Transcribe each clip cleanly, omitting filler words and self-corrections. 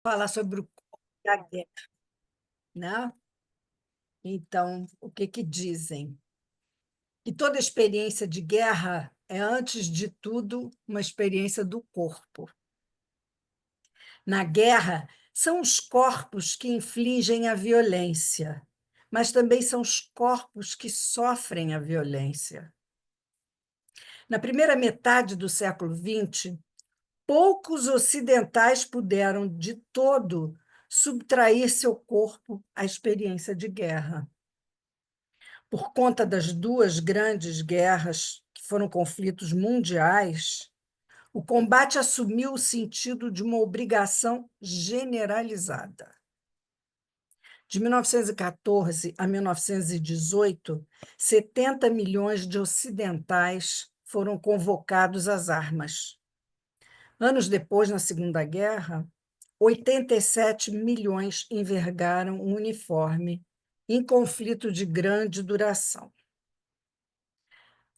Falar sobre o corpo da guerra, né? Então, o que que dizem? Que toda experiência de guerra é, antes de tudo, uma experiência do corpo. Na guerra, são os corpos que infligem a violência, mas também são os corpos que sofrem a violência. Na primeira metade do século XX, poucos ocidentais puderam, de todo, subtrair seu corpo à experiência de guerra. Por conta das duas grandes guerras, que foram conflitos mundiais, o combate assumiu o sentido de uma obrigação generalizada. De 1914 a 1918, 70 milhões de ocidentais foram convocados às armas. Anos depois, na Segunda Guerra, 87 milhões envergaram um uniforme em conflito de grande duração.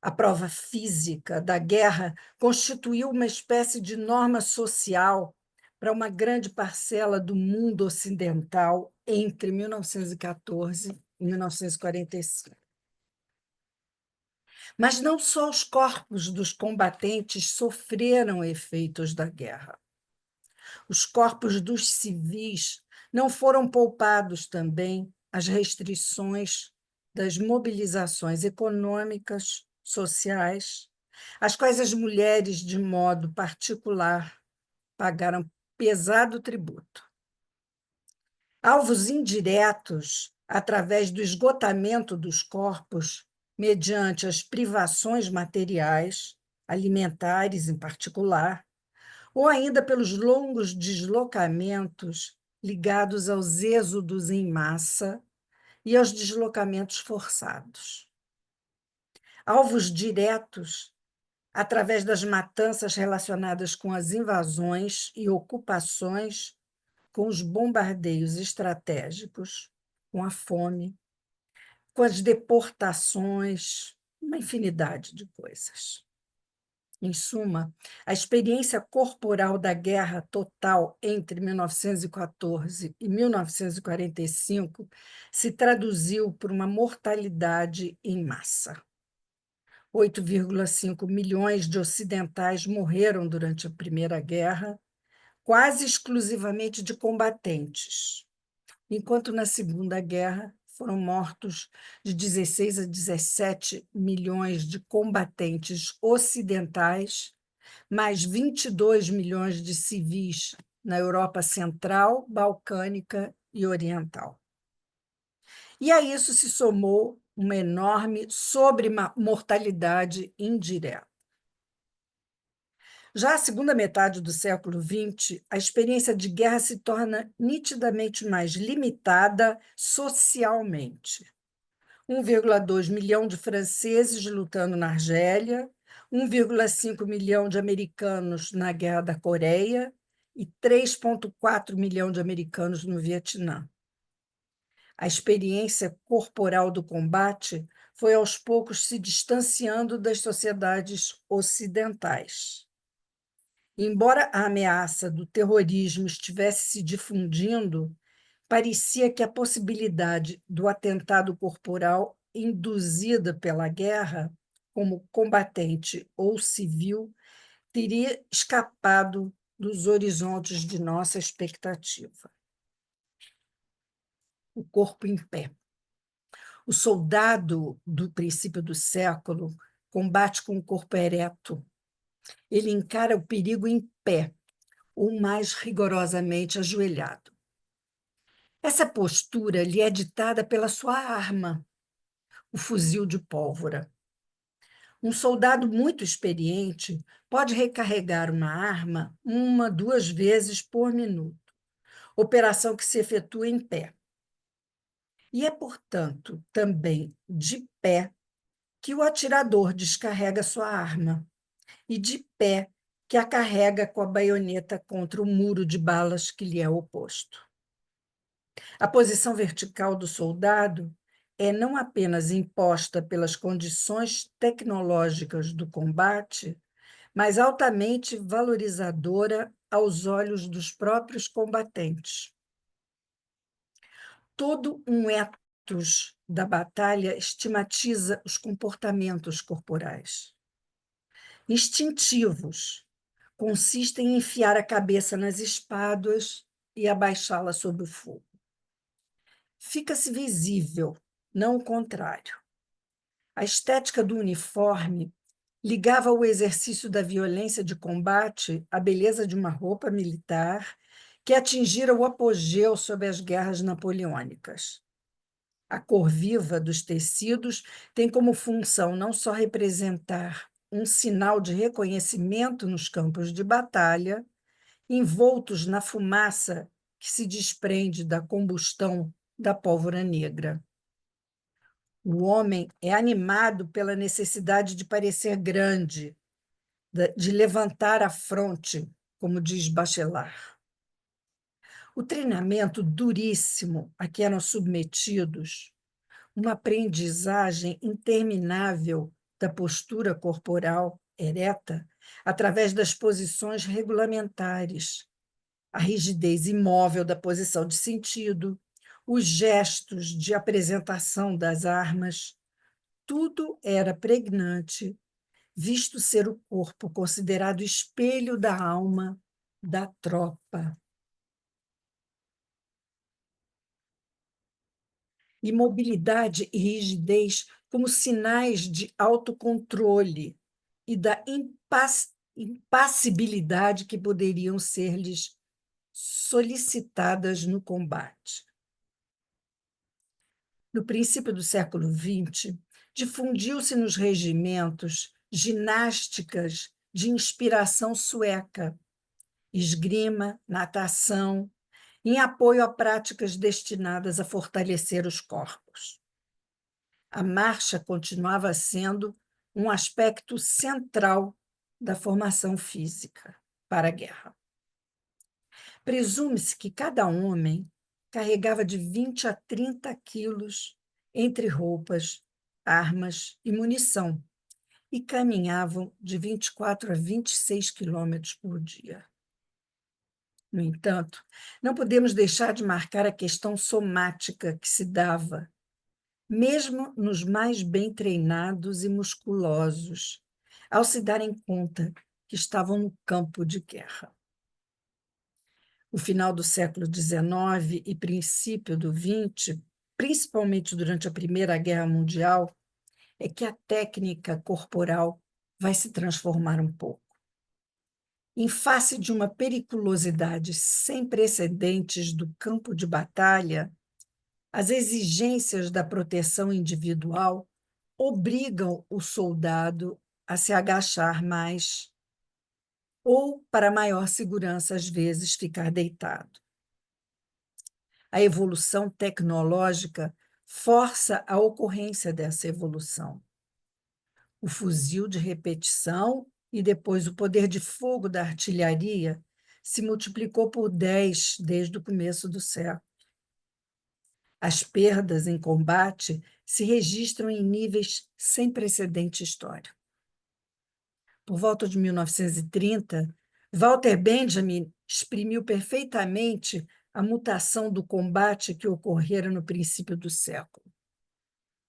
A prova física da guerra constituiu uma espécie de norma social para uma grande parcela do mundo ocidental entre 1914 e 1945. Mas não só os corpos dos combatentes sofreram efeitos da guerra. Os corpos dos civis não foram poupados também às restrições das mobilizações econômicas, sociais, às quais as mulheres, de modo particular, pagaram pesado tributo. Alvos indiretos, através do esgotamento dos corpos, mediante as privações materiais, alimentares em particular, ou ainda pelos longos deslocamentos ligados aos êxodos em massa e aos deslocamentos forçados. Alvos diretos, através das matanças relacionadas com as invasões e ocupações, com os bombardeios estratégicos, com a fome, com as deportações, uma infinidade de coisas. Em suma, a experiência corporal da guerra total entre 1914 e 1945 se traduziu por uma mortalidade em massa. 8,5 milhões de ocidentais morreram durante a Primeira Guerra, quase exclusivamente de combatentes, enquanto na Segunda Guerra foram mortos de 16 a 17 milhões de combatentes ocidentais, mais 22 milhões de civis na Europa Central, Balcânica e Oriental. E a isso se somou uma enorme sobremortalidade indireta. Já a segunda metade do século XX, a experiência de guerra se torna nitidamente mais limitada socialmente. 1,2 milhão de franceses lutando na Argélia, 1,5 milhão de americanos na Guerra da Coreia e 3,4 milhão de americanos no Vietnã. A experiência corporal do combate foi aos poucos se distanciando das sociedades ocidentais. Embora a ameaça do terrorismo estivesse se difundindo, parecia que a possibilidade do atentado corporal induzida pela guerra, como combatente ou civil, teria escapado dos horizontes de nossa expectativa. O corpo em pé. O soldado do princípio do século combate com o corpo ereto. Ele encara o perigo em pé, ou mais rigorosamente ajoelhado. Essa postura lhe é ditada pela sua arma, o fuzil de pólvora. Um soldado muito experiente pode recarregar uma arma 1, 2 vezes por minuto, operação que se efetua em pé. E é, portanto, também de pé que o atirador descarrega sua arma, e de pé que a carrega com a baioneta contra o muro de balas que lhe é oposto. A posição vertical do soldado é não apenas imposta pelas condições tecnológicas do combate, mas altamente valorizadora aos olhos dos próprios combatentes. Todo um ethos da batalha estigmatiza os comportamentos corporais. Instintivos consistem em enfiar a cabeça nas espadas e abaixá-la sob o fogo. Fica-se visível, não o contrário. A estética do uniforme ligava o exercício da violência de combate à beleza de uma roupa militar que atingira o apogeu sob as guerras napoleônicas. A cor viva dos tecidos tem como função não só representar um sinal de reconhecimento nos campos de batalha, envoltos na fumaça que se desprende da combustão da pólvora negra. O homem é animado pela necessidade de parecer grande, de levantar a fronte, como diz Bachelard. O treinamento duríssimo a que eram submetidos, uma aprendizagem interminável da postura corporal ereta, através das posições regulamentares, a rigidez imóvel da posição de sentido, os gestos de apresentação das armas, tudo era pregnante, visto ser o corpo considerado espelho da alma da tropa. Imobilidade e rigidez como sinais de autocontrole e da impassibilidade que poderiam ser-lhes solicitadas no combate. No princípio do século XX, difundiu-se nos regimentos ginásticas de inspiração sueca, esgrima, natação, em apoio a práticas destinadas a fortalecer os corpos. A marcha continuava sendo um aspecto central da formação física para a guerra. Presume-se que cada homem carregava de 20 a 30 quilos entre roupas, armas e munição, e caminhavam de 24 a 26 quilômetros por dia. No entanto, não podemos deixar de marcar a questão somática que se dava, mesmo nos mais bem treinados e musculosos, ao se darem conta que estavam no campo de guerra. O final do século XIX e princípio do XX, principalmente durante a Primeira Guerra Mundial, é que a técnica corporal vai se transformar um pouco. Em face de uma periculosidade sem precedentes do campo de batalha, as exigências da proteção individual obrigam o soldado a se agachar mais ou, para maior segurança, às vezes, ficar deitado. A evolução tecnológica força a ocorrência dessa evolução. O fuzil de repetição e depois o poder de fogo da artilharia se multiplicou por 10 desde o começo do século. As perdas em combate se registram em níveis sem precedente histórico. Por volta de 1930, Walter Benjamin exprimiu perfeitamente a mutação do combate que ocorrera no princípio do século.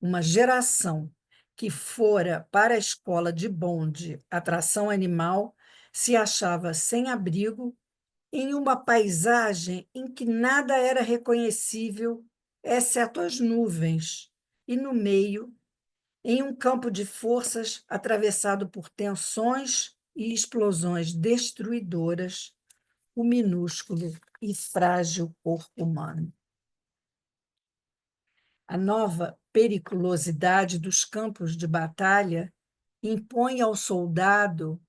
Uma geração que fora para a escola de bonde, atração animal, se achava sem abrigo em uma paisagem em que nada era reconhecível, exceto as nuvens, e no meio, em um campo de forças atravessado por tensões e explosões destruidoras, o minúsculo e frágil corpo humano. A nova periculosidade dos campos de batalha impõe ao soldado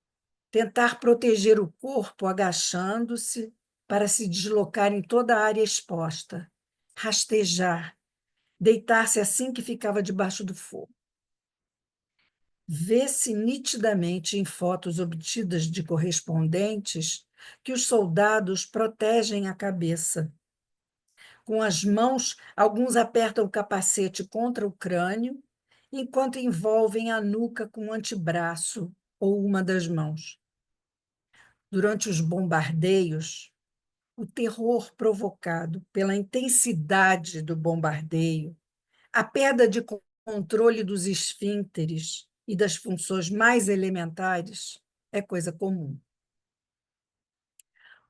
tentar proteger o corpo agachando-se para se deslocar em toda a área exposta, rastejar, deitar-se assim que ficava debaixo do fogo. Vê-se nitidamente em fotos obtidas de correspondentes que os soldados protegem a cabeça. Com as mãos, alguns apertam o capacete contra o crânio, enquanto envolvem a nuca com o antebraço ou uma das mãos. durante os bombardeios, o terror provocado pela intensidade do bombardeio, a perda de controle dos esfíncteres e das funções mais elementares é coisa comum.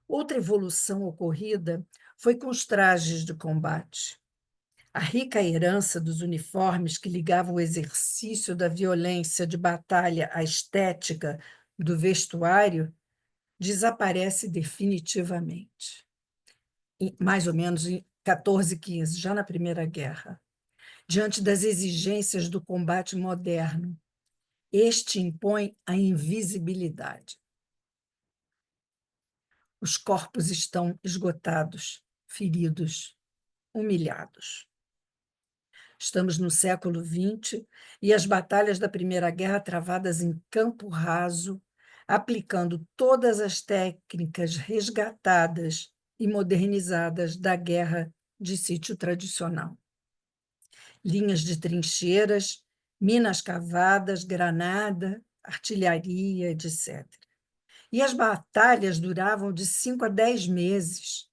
Outra evolução ocorrida foi com os trajes de combate. A rica herança dos uniformes que ligavam o exercício da violência de batalha à estética do vestuário desaparece definitivamente, mais ou menos em 1415, já na Primeira Guerra, diante das exigências do combate moderno. Este impõe a invisibilidade. Os corpos estão esgotados, feridos, humilhados. Estamos no século XX e as batalhas da Primeira Guerra travadas em campo raso, aplicando todas as técnicas resgatadas e modernizadas da guerra de sítio tradicional. Linhas de trincheiras, minas cavadas, granada, artilharia, etc. E as batalhas duravam de 5 a 10 meses.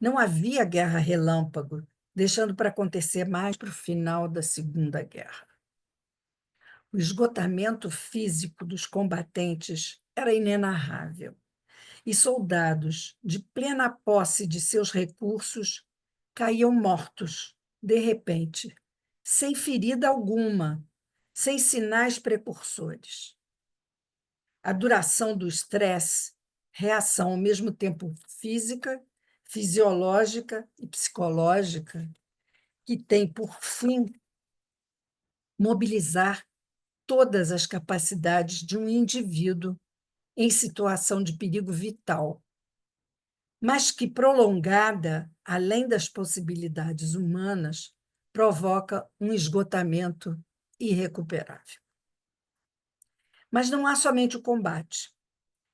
Não havia guerra relâmpago, deixando para acontecer mais para o final da Segunda Guerra. O esgotamento físico dos combatentes era inenarrável, e soldados, de plena posse de seus recursos, caíam mortos, de repente, sem ferida alguma, sem sinais precursores. A duração do estresse, reação ao mesmo tempo física, fisiológica e psicológica, que tem por fim mobilizar todas as capacidades de um indivíduo em situação de perigo vital, mas que, prolongada, além das possibilidades humanas, provoca um esgotamento irrecuperável. Mas não há somente o combate.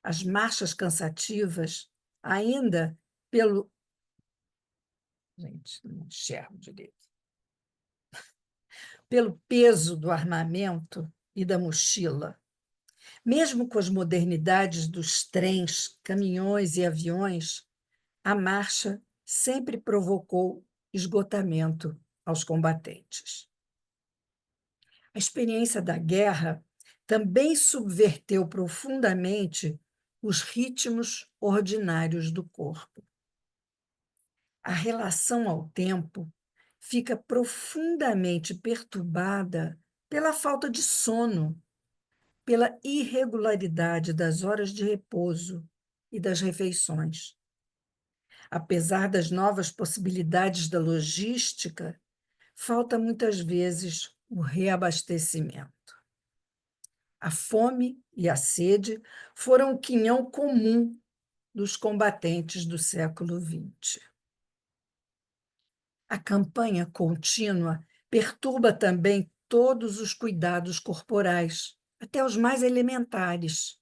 As marchas cansativas, ainda pelo... Gente, não enxergo direito. Pelo peso do armamento e da mochila. Mesmo com as modernidades dos trens, caminhões e aviões, a marcha sempre provocou esgotamento aos combatentes. A experiência da guerra também subverteu profundamente os ritmos ordinários do corpo. A relação ao tempo fica profundamente perturbada pela falta de sono, pela irregularidade das horas de repouso e das refeições. Apesar das novas possibilidades da logística, falta muitas vezes o reabastecimento. A fome e a sede foram o quinhão comum dos combatentes do século XX. A campanha contínua perturba também todos os cuidados corporais, até os mais elementares.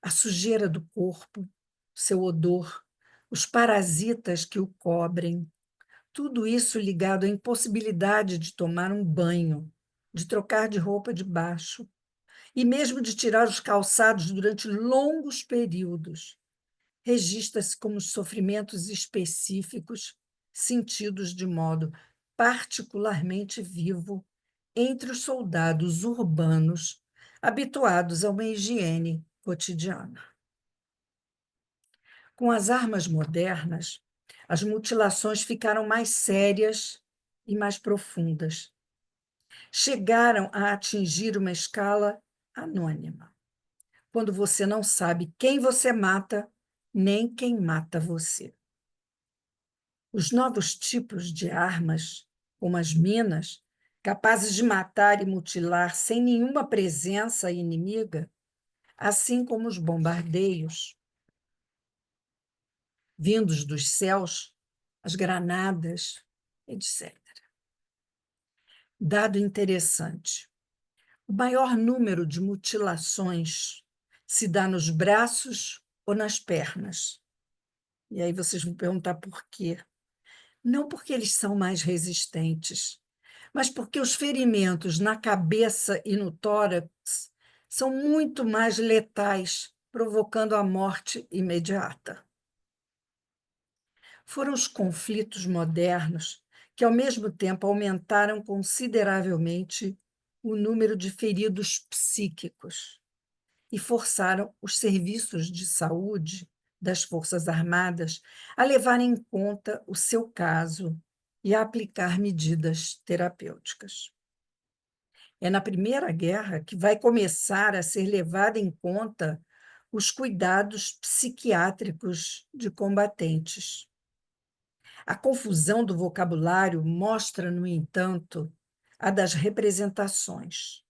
A sujeira do corpo, seu odor, os parasitas que o cobrem, tudo isso ligado à impossibilidade de tomar um banho, de trocar de roupa de baixo e mesmo de tirar os calçados durante longos períodos. Registra-se como sofrimentos específicos, sentidos de modo particularmente vivo entre os soldados urbanos habituados a uma higiene cotidiana. Com as armas modernas, as mutilações ficaram mais sérias e mais profundas. Chegaram a atingir uma escala anônima, quando você não sabe quem você mata, nem quem mata você. Os novos tipos de armas, como as minas, capazes de matar e mutilar sem nenhuma presença inimiga, assim como os bombardeios, vindos dos céus, as granadas, etc. Dado interessante: o maior número de mutilações se dá nos braços ou nas pernas. E aí vocês vão perguntar por quê. Não porque eles são mais resistentes, mas porque os ferimentos na cabeça e no tórax são muito mais letais, provocando a morte imediata. Foram os conflitos modernos que, ao mesmo tempo, aumentaram consideravelmente o número de feridos psíquicos e forçaram os serviços de saúde das Forças Armadas a levarem em conta o seu caso e a aplicar medidas terapêuticas. É na Primeira Guerra que vai começar a ser levada em conta os cuidados psiquiátricos de combatentes. A confusão do vocabulário mostra, no entanto, a das representações.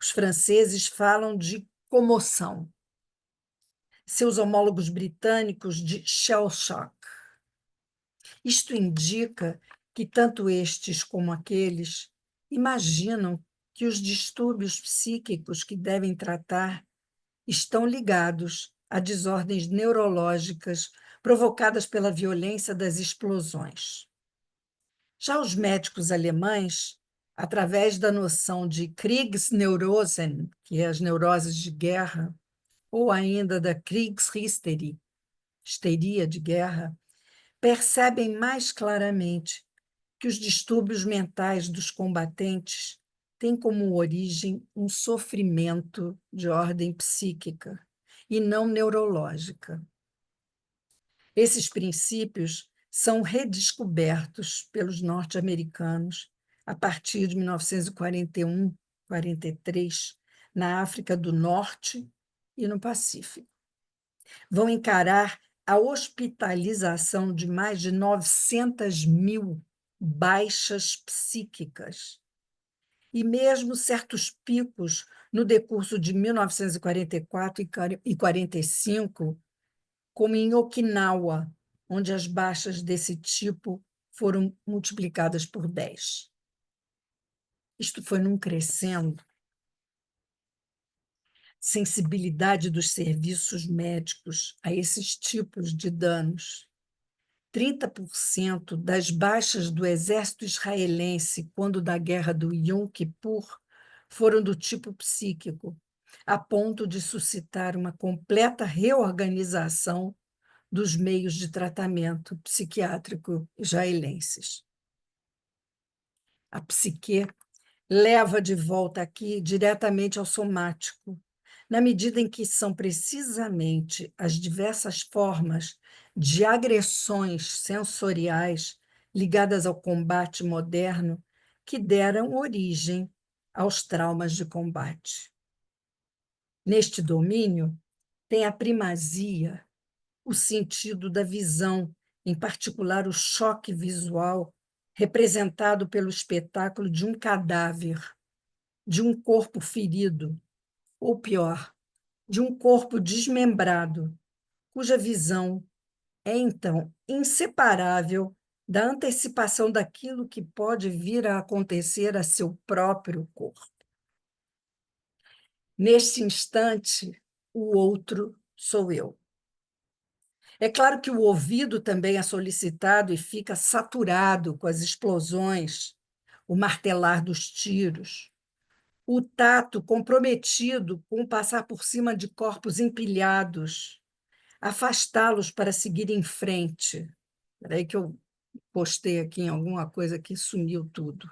Os franceses falam de comoção, seus homólogos britânicos de shell shock. Isto indica que tanto estes como aqueles imaginam que os distúrbios psíquicos que devem tratar estão ligados a desordens neurológicas provocadas pela violência das explosões. Já os médicos alemães, através da noção de Kriegsneurosen, que é as neuroses de guerra, ou ainda da Kriegshysterie, histeria de guerra, percebem mais claramente que os distúrbios mentais dos combatentes têm como origem um sofrimento de ordem psíquica e não neurológica. Esses princípios são redescobertos pelos norte-americanos a partir de 1941, 43, na África do Norte e no Pacífico. Vão encarar a hospitalização de mais de 900.000 baixas psíquicas e mesmo certos picos no decurso de 1944 e 45, como em Okinawa, onde as baixas desse tipo foram multiplicadas por 10. Isto foi num crescendo. Sensibilidade dos serviços médicos a esses tipos de danos. 30% das baixas do exército israelense quando da guerra do Yom Kippur foram do tipo psíquico, a ponto de suscitar uma completa reorganização dos meios de tratamento psiquiátrico israelenses. A psique leva de volta aqui diretamente ao somático, na medida em que são precisamente as diversas formas de agressões sensoriais ligadas ao combate moderno que deram origem aos traumas de combate. Neste domínio, tem a primazia o sentido da visão, em particular o choque visual, representado pelo espetáculo de um cadáver, de um corpo ferido, ou pior, de um corpo desmembrado, cuja visão é, então, inseparável da antecipação daquilo que pode vir a acontecer a seu próprio corpo. Neste instante, o outro sou eu. É claro que o ouvido também é solicitado e fica saturado com as explosões, o martelar dos tiros. O tato comprometido com passar por cima de corpos empilhados, afastá-los para seguir em frente. Espera aí que eu postei aqui em alguma coisa que sumiu tudo.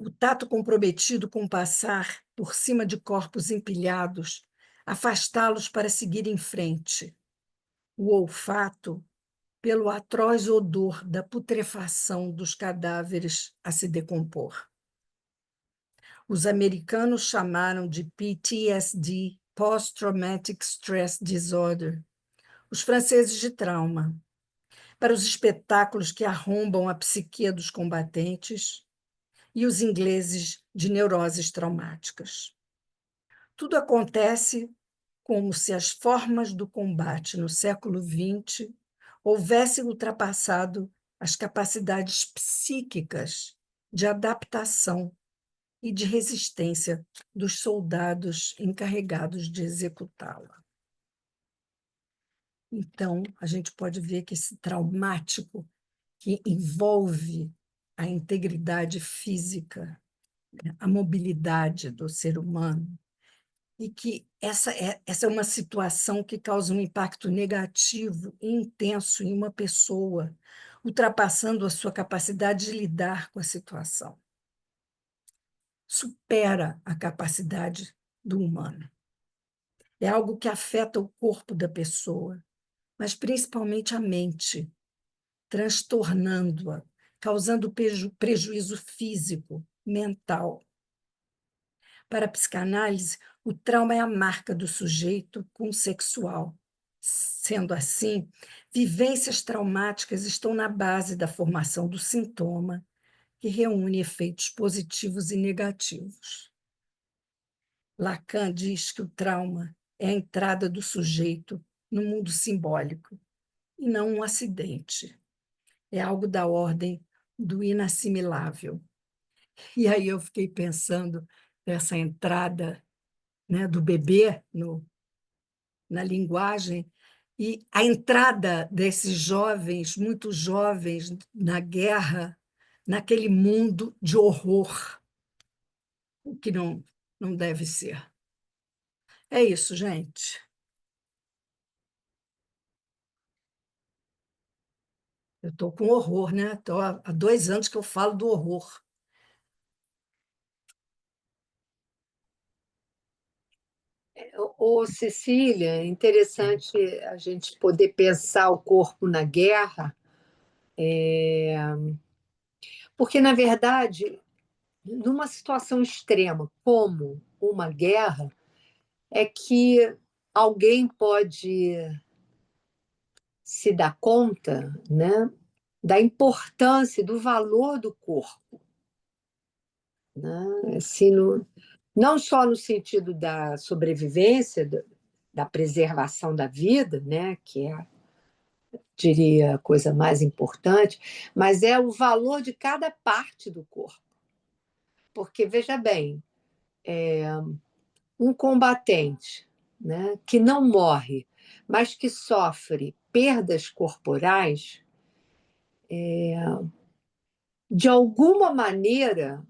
O tato comprometido com passar por cima de corpos empilhados, afastá-los para seguir em frente. O olfato pelo atroz odor da putrefação dos cadáveres a se decompor. Os americanos chamaram de PTSD, Post-Traumatic Stress Disorder, os franceses de trauma, para os espetáculos que arrombam a psique dos combatentes, e os ingleses de neuroses traumáticas. Tudo acontece como se as formas do combate no século XX houvessem ultrapassado as capacidades psíquicas de adaptação e de resistência dos soldados encarregados de executá-la. Então, a gente pode ver que esse traumático que envolve a integridade física, a mobilidade do ser humano, e que essa é uma situação que causa um impacto negativo e intenso em uma pessoa, ultrapassando a sua capacidade de lidar com a situação. Supera a capacidade do humano. É algo que afeta o corpo da pessoa, mas principalmente a mente, transtornando-a, causando prejuízo físico, mental. Para a psicanálise, o trauma é a marca do sujeito consexual. Sendo assim, vivências traumáticas estão na base da formação do sintoma, que reúne efeitos positivos e negativos. Lacan diz que o trauma é a entrada do sujeito no mundo simbólico, e não um acidente. É algo da ordem do inassimilável. E aí eu fiquei pensando nessa entrada, né, do bebê na linguagem, e a entrada desses jovens, muito jovens, na guerra, naquele mundo de horror, o que não deve ser. É isso, gente. Eu estou com horror, né? Tô há 2 anos que eu falo do horror. Cecília, é interessante a gente poder pensar o corpo na guerra, porque, na verdade, numa situação extrema como uma guerra, é que alguém pode se dar conta, né, da importância, do valor do corpo, né? Assim, não só no sentido da sobrevivência, da preservação da vida, né, que é, diria, a coisa mais importante, mas é o valor de cada parte do corpo. Porque, veja bem, um combatente, né, que não morre, mas que sofre perdas corporais, de alguma maneira,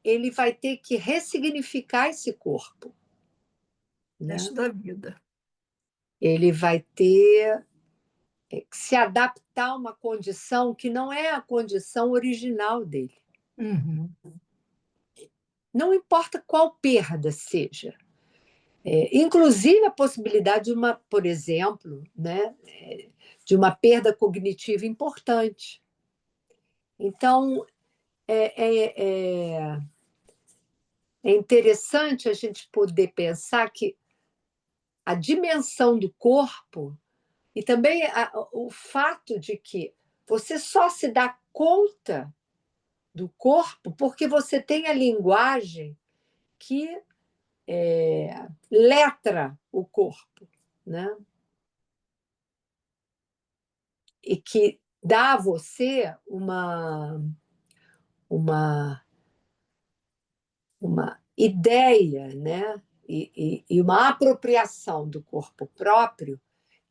ele vai ter que ressignificar esse corpo, O né? resto da vida. Ele vai ter que se adaptar a uma condição que não é a condição original dele. Uhum. Não importa qual perda seja. Inclusive a possibilidade de uma, por exemplo, né, de uma perda cognitiva importante. Então, é interessante a gente poder pensar que a dimensão do corpo e também o fato de que você só se dá conta do corpo porque você tem a linguagem que letra o corpo, né? E que dá a você uma, uma ideia, né? E uma apropriação do corpo próprio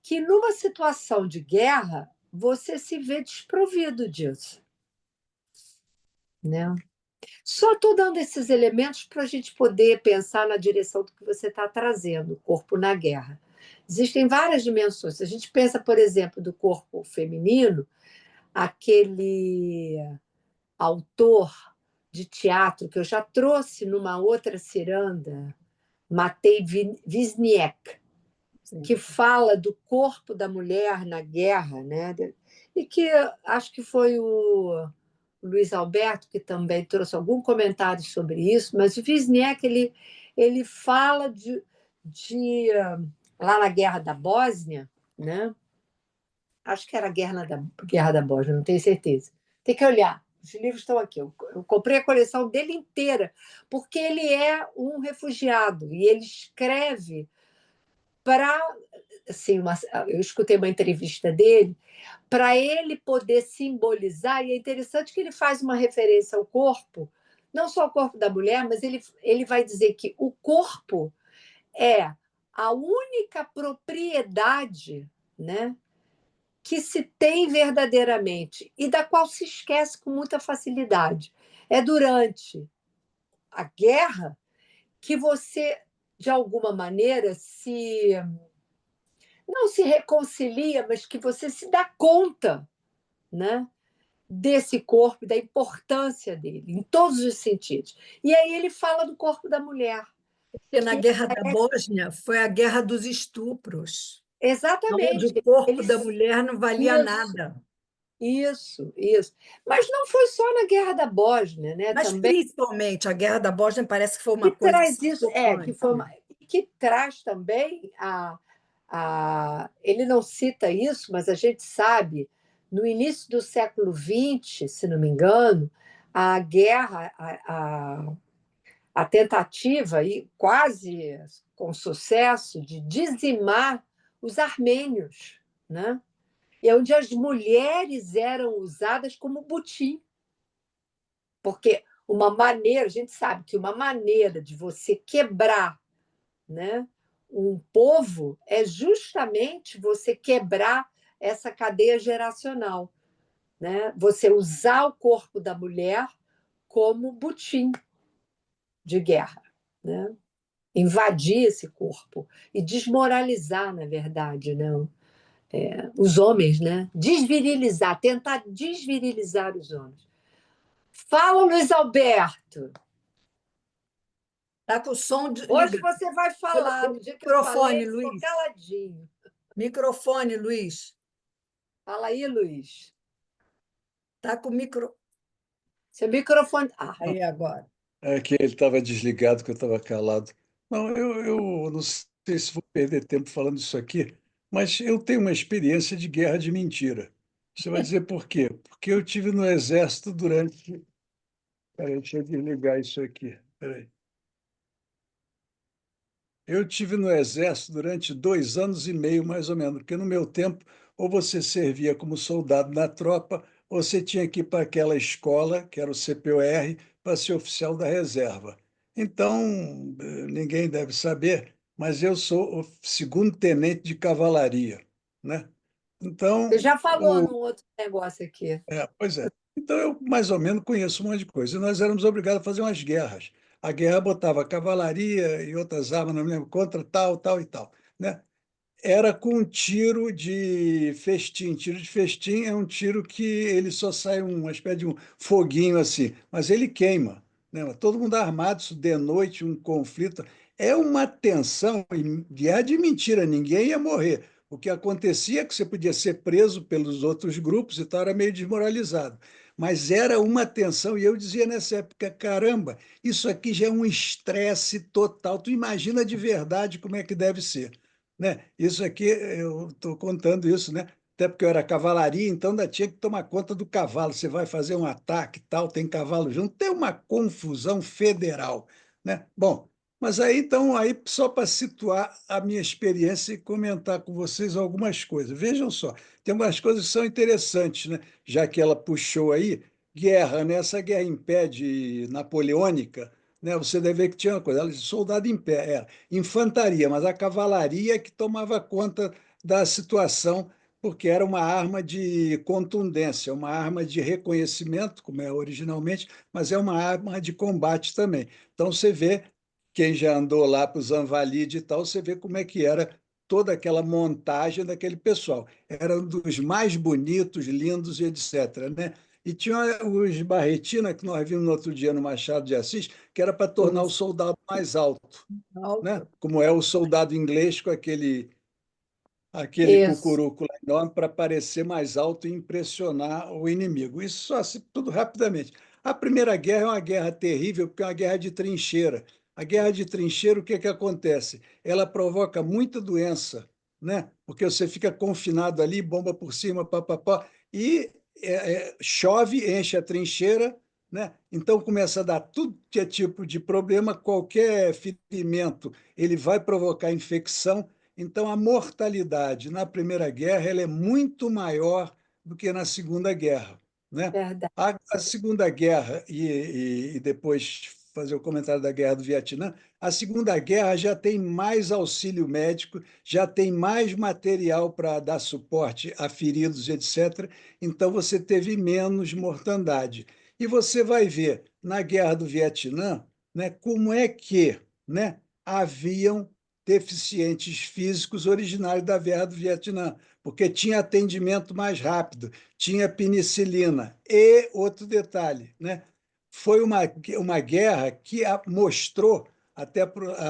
que, numa situação de guerra, você se vê desprovido disso, né? Só estou dando esses elementos para a gente poder pensar na direção do que você está trazendo, o corpo na guerra. Existem várias dimensões. Se a gente pensa, por exemplo, do corpo feminino, aquele autor de teatro que eu já trouxe numa outra ciranda, Matei Wisniewski, que Sim. fala do corpo da mulher na guerra, né? E que acho que foi o Luiz Alberto que também trouxe algum comentário sobre isso, mas o Wisniewski ele fala de lá na Guerra da Bósnia, né? Acho que era Guerra da Bósnia, não tenho certeza. Tem que olhar. Os livros estão aqui. Eu comprei a coleção dele inteira, porque ele é um refugiado e ele escreve para. Assim, eu escutei uma entrevista dele, para ele poder simbolizar, e é interessante que ele faz uma referência ao corpo, não só ao corpo da mulher, mas ele vai dizer que o corpo é a única propriedade, né, que se tem verdadeiramente e da qual se esquece com muita facilidade. É durante a guerra que você, de alguma maneira, se não se reconcilia, mas que você se dá conta, né, desse corpo, da importância dele, em todos os sentidos. E aí ele fala do corpo da mulher, Porque na que Guerra da Bósnia foi a guerra dos estupros, onde exatamente o corpo ele da mulher não valia isso, nada. isso. Mas não foi só na Guerra da Bósnia, né? Mas, Também principalmente, a Guerra da Bósnia parece que foi uma que coisa traz isso, que chocante. foi que traz também ele não cita isso, mas a gente sabe, no início do século XX, se não me engano, a guerra, a tentativa, e quase com sucesso, de dizimar os armênios, né? E é onde as mulheres eram usadas como butim, porque uma maneira, a gente sabe que uma maneira de você quebrar, né, um povo é justamente você quebrar essa cadeia geracional, né? Você usar o corpo da mulher como butim de guerra, né? Invadir esse corpo e desmoralizar, na verdade, né? Os homens, né? Desvirilizar, tentar desvirilizar os homens. Fala, Luiz Alberto. Está com o som Hoje ligado. você vai falar. O No dia que eu falei, microfone, ele ficou Luiz. caladinho. Microfone, Luiz. Fala aí, Luiz. Está com o micro. Seu microfone. Ah, Aí agora. É que ele estava desligado, que eu estava calado. Não, eu não sei se vou perder tempo falando isso aqui, mas eu tenho uma experiência de guerra de mentira. Você vai dizer por quê? Porque eu tive no exército durante. Peraí, deixa eu desligar isso aqui. Peraí. Eu tive no exército durante 2 anos e meio, mais ou menos, porque no meu tempo, ou você servia como soldado na tropa, ou você tinha que ir para aquela escola, que era o CPOR, para ser oficial da reserva. Então, ninguém deve saber, mas eu sou o segundo tenente de cavalaria, né? você Então, já falou num outro negócio aqui. pois é. Então, eu mais ou menos conheço um monte de coisa. E nós éramos obrigados a fazer umas guerras. A guerra botava cavalaria e outras armas, não me lembro, contra tal, tal e tal, né? Era com um tiro de festim. Tiro de festim é um tiro que ele só sai uma espécie de um foguinho assim, mas ele queima, né? Todo mundo armado, isso de noite, um conflito. É uma tensão, e guerra de mentira, ninguém ia morrer. O que acontecia é que você podia ser preso pelos outros grupos e tal, era meio desmoralizado. Mas era uma tensão, e eu dizia nessa época, caramba, isso aqui já é um estresse total. Tu imagina de verdade como é que deve ser, né? Isso aqui, eu estou contando isso, né? Até porque eu era cavalaria, então ainda tinha que tomar conta do cavalo. Você vai fazer um ataque e tal, tem cavalo junto, tem uma confusão federal, né? Bom, mas aí então, aí só para situar a minha experiência e comentar com vocês algumas coisas. Vejam só, tem algumas coisas que são interessantes, né? Já que ela puxou aí, guerra, né? Essa guerra em pé de napoleônica, né? Você deve ver que tinha uma coisa, ela disse, soldado em pé, era infantaria, mas a cavalaria que tomava conta da situação, porque era uma arma de contundência, uma arma de reconhecimento, como é originalmente, mas é uma arma de combate também. Então você vê, quem já andou lá para os Anvalide e tal, você vê como é que era toda aquela montagem daquele pessoal. Era um dos mais bonitos, lindos e etc., né? E tinha os Barretina, que nós vimos no outro dia no Machado de Assis, que era para tornar o Isso. soldado mais alto, né? Alto. Como é o soldado inglês com aquele Isso. cucuruco lá enorme para parecer mais alto e impressionar o inimigo. Isso só assim, tudo rapidamente. A Primeira Guerra é uma guerra terrível, porque é uma guerra de trincheira. A guerra de trincheira, o que que acontece? Ela provoca muita doença, né? Porque você fica confinado ali, bomba por cima, papapá, e chove, enche a trincheira, né? Então começa a dar tudo que é tipo de problema, qualquer ferimento, ele vai provocar infecção. Então, a mortalidade na Primeira Guerra ela é muito maior do que na Segunda Guerra, né? Verdade. A Segunda Guerra e depois fazer o comentário da Guerra do Vietnã, a Segunda Guerra já tem mais auxílio médico, já tem mais material para dar suporte a feridos, etc. Então, você teve menos mortandade. E você vai ver, na Guerra do Vietnã, né, como é que, né, haviam deficientes físicos originários da Guerra do Vietnã, porque tinha atendimento mais rápido, tinha penicilina. E outro detalhe, né? Foi uma guerra que mostrou, até